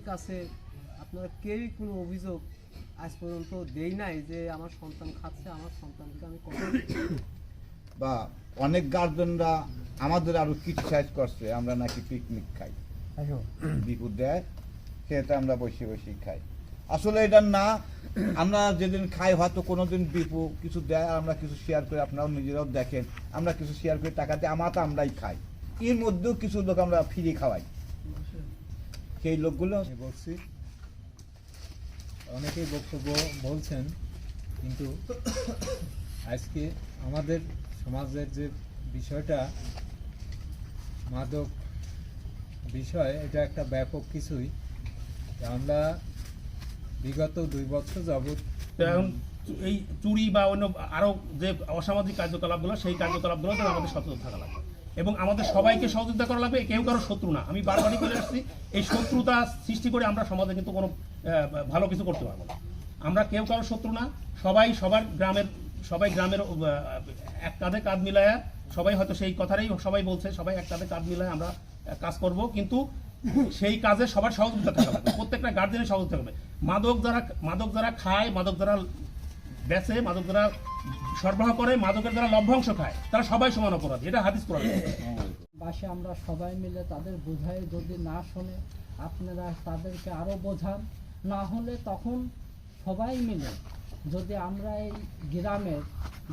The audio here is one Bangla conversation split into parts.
কাছে আপনারা কেউই কোনো অভিযোগ আজ পর্যন্ত দেই নাই যে আমার সন্তান খাচ্ছে, আমার সন্তানকে আমি কষ্ট বা অনেক গার্জেনরা আমাদের আরো ক্রিটিসাইজ করছে আমরা নাকি পিকনিক খাই, বিপদ দেয় সেটা আমরা বসে বসে খাই। আসলে এটা না, আমরা যেদিন খাই হয়তো কোনোদিন বিপু কিছু দেয় আর আমরা কিছু শেয়ার করে, আপনারাও নিজেরাও দেখেন আমরা কিছু শেয়ার করে টাকা দিয়ে আমারটা আমরাই খাই। এর মধ্যেও কিছু লোক আমরা ফ্রি খাওয়াই, সেই লোকগুলো বলছি অনেকেই বক্তব্য বলছেন, কিন্তু আজকে আমাদের সমাজের যে বিষয়টা মাদক বিষয়, এটা একটা ব্যাপক কিছুই। আমরা বিগত 2 বছর যাবৎ এখন এই চুরি বা অন্য আরো যে অসামাজিক কার্যকলাপগুলো, সেই কার্যকলাপগুলো আমাদের সচেতন থাকা লাগবে এবং আমাদের সবাইকে সহযোগিতা করা লাগবে। কেউ কারো শত্রু না, আমি বারবারই বলে আসছি, এই শত্রুতা সৃষ্টি করে আমরা সমাজে কিন্তু কোনো ভালো কিছু করতে পারবো না। আমরা কেউ কারো শত্রু না, সবাই গ্রামের এক কাঁধে কাঁধ মিলায়া, সবাই হয়তো সেই কথাটাই সবাই বলছে, সবাই এক কাঁধে কাঁধ মিলায় আমরা কাজ করব, কিন্তু সেই কাজে সবার সহযোগিতা থাকা লাগবে, প্রত্যেকটা গার্জেনের সহযোগিতা থাকবে। মাদক যারা খায়, মাদক যারা বেচে, মাদক যারা সরবরাহ করে, মাদকের যারা লভ্যাংশ খায়, তারা সবাই সমান অপরাধী, এটা হাদিস কোরআন। বাসে আমরা সবাই মিলে তাদের বোঝাই, যদি না শোনে আপনারা তাদেরকে আরও বোঝান, না হলে তখন সবাই মিলে যদি আমরা এই গ্রামের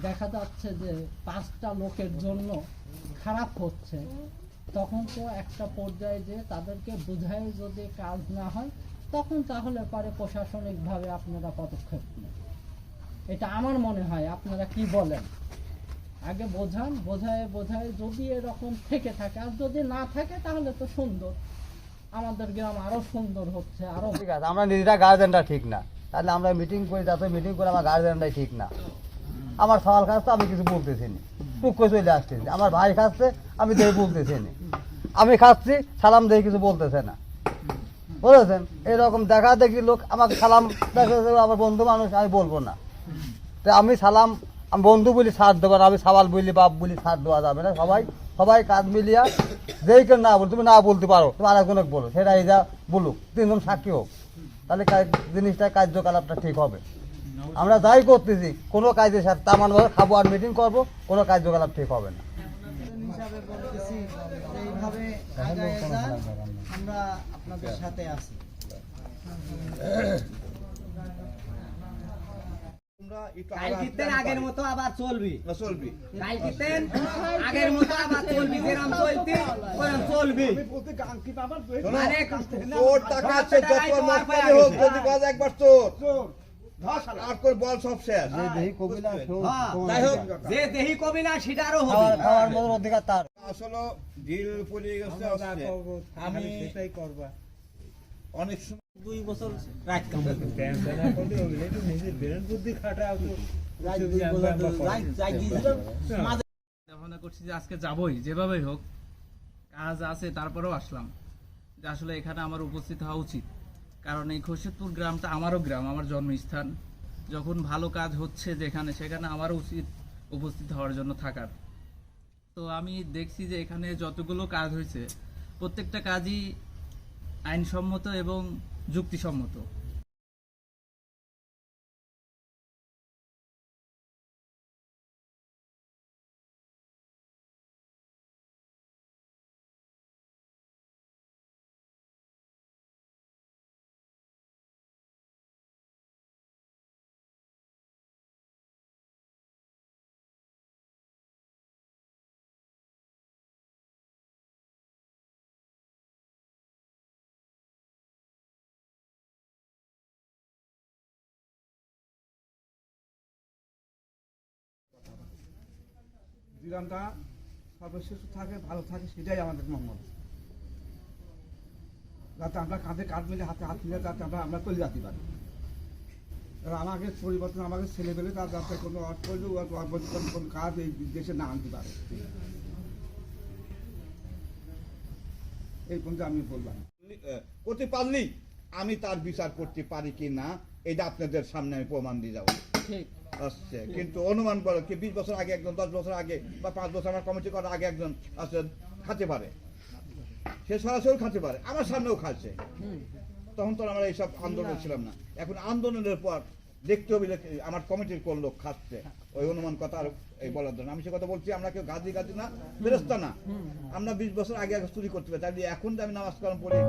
দেখা যাচ্ছে যে 5টা লোকের জন্য খারাপ হচ্ছে, তখন তো একটা পর্যায়ে যে তাদেরকে বোঝাই যদি কাজ না হয়, তখন তাহলে পরে প্রশাসনিকভাবে আপনারা পদক্ষেপ নেন। এটা আমার মনে হয়। আপনারা কি বলেন? আগে বোঝান, বোঝায় যদি এরকম থেকে থাকে, আর যদি না থাকে তাহলে তো সুন্দর, আমাদের গ্রাম আরো সুন্দর হচ্ছে। আরো ঠিক আছে, আমরা নিজেরা গার্জেনটা ঠিক না, তাহলে আমরা মিটিং করি, যাতে মিটিং করে আমার গার্জেনটাই ঠিক না। আমার সওয়াল খাচ্ছে, আমি কিছু বলতেছি না, টুক করে চলে আসতেছি। আমার ভাই খাচ্ছে, আমি দেখে বলতেছি না। আমি খাচ্ছি, সালাম দেখে কিছু বলতেছে না, বুঝেছেন? এরকম দেখা দেখি লোক আমাকে সালাম দেখে, আমার বন্ধু মানুষ, আমি বলবো না। তো আমি সালাম, আমি বন্ধু বলি সাথ দেবো না, আমি সওয়াল বলি বাপ বলি সাথ দেওয়া যাবে না। সবাই কাজ মিলিয়া, যেই কেউ না বল, তুমি না বলতে পারো, তুমি আরেকজনকে বলো, সেটা এই যা বলুক, 3 জন সাক্ষী হোক, তাহলে জিনিসটা কার্যকলাপটা ঠিক হবে। আমরা যাই করতেছি কোনো কাজের সাথে তামান খাবো আর মিটিং করবো, কোনো কার্যকলাপ ঠিক হবে না। হিসাবে বলতেছি এইভাবে আগায় যান, আমরা আপনাদের সাথে আছি। আগের মতো আবার চলবি, আগের মতো আবার চলবি, যেরকম চলতি ওরকম চলবি। চোর টাকা আছে, যত মস্তানি হোক, যদি কাজ একবার চোর আর করে বল সব শেষ। যাই হোক, যে দেহি কবি না সেটারও খাওয়ার মতো অধিকার তার। আসলে ঢিল পড়ে গেছে, আমি সেটাই করবা। অনেক সময় 2 বছর রাত নিজের ব্রেন বুদ্ধি খাটাও তো মনে করছি যে আজকে যাবই, যেভাবেই হোক কাজ আছে, তারপরেও আসলাম যে আসলে এখানে আমার উপস্থিত হওয়া উচিত। কারণ এই খোরশেদপুর গ্রামটা আমারও গ্রাম, আমার জন্মস্থান। যখন ভালো কাজ হচ্ছে যেখানে, সেখানে আমারও উচিত উপস্থিত হওয়ার জন্য থাকার। তো আমি দেখছি যে এখানে যতগুলো কাজ হয়েছে, প্রত্যেকটা কাজই আইনসম্মত এবং যুক্তিসম্মত। গ্রামটা সর্বশেষ থাকে, ভালো থাকে, সেটাই আমাদের মঙ্গল। যাতে আমরা কাঁধে কাঁধ মিলে, হাতে হাত মিলে, যাতে আমরা চলে যেতে পারি। আমাকে পরিবর্তন, আমাকে ছেলে পেলে তার যাতে কোনো কোনো কাজ এই দেশে না আনতে পারে, এই পর্যন্ত আমি বললাম। করতে পারলেই আমি তার বিচার করতে পারি কি না, এটা আপনাদের সামনে আমি প্রমাণ দিয়ে যাবো। আসছে কিন্তু অনুমান করো কি 20 বছর আগে একজন, 10 বছর আগে বা 5 বছর আমার কমিটি করার আগে একজন আসছে, খাতে পারে, সে সরাসরি খাতে পারে, আমার সামনেও খাচ্ছে। তখন তো আমরা এইসব আন্দোলন ছিলাম না। এখন আন্দোলনের পর দেখতে হবে যে আমার কমিটির কোন লোক খাচ্ছে, ওই অনুমান কথা আর এই বলার জন্য আমি সে কথা বলছি। আমরা কেউ গাদি না, ফেরেস্তা না। আমরা 20 বছর আগে চুরি করতে পারি, তাই এখন যে আমি নামাজ কালাম পড়ি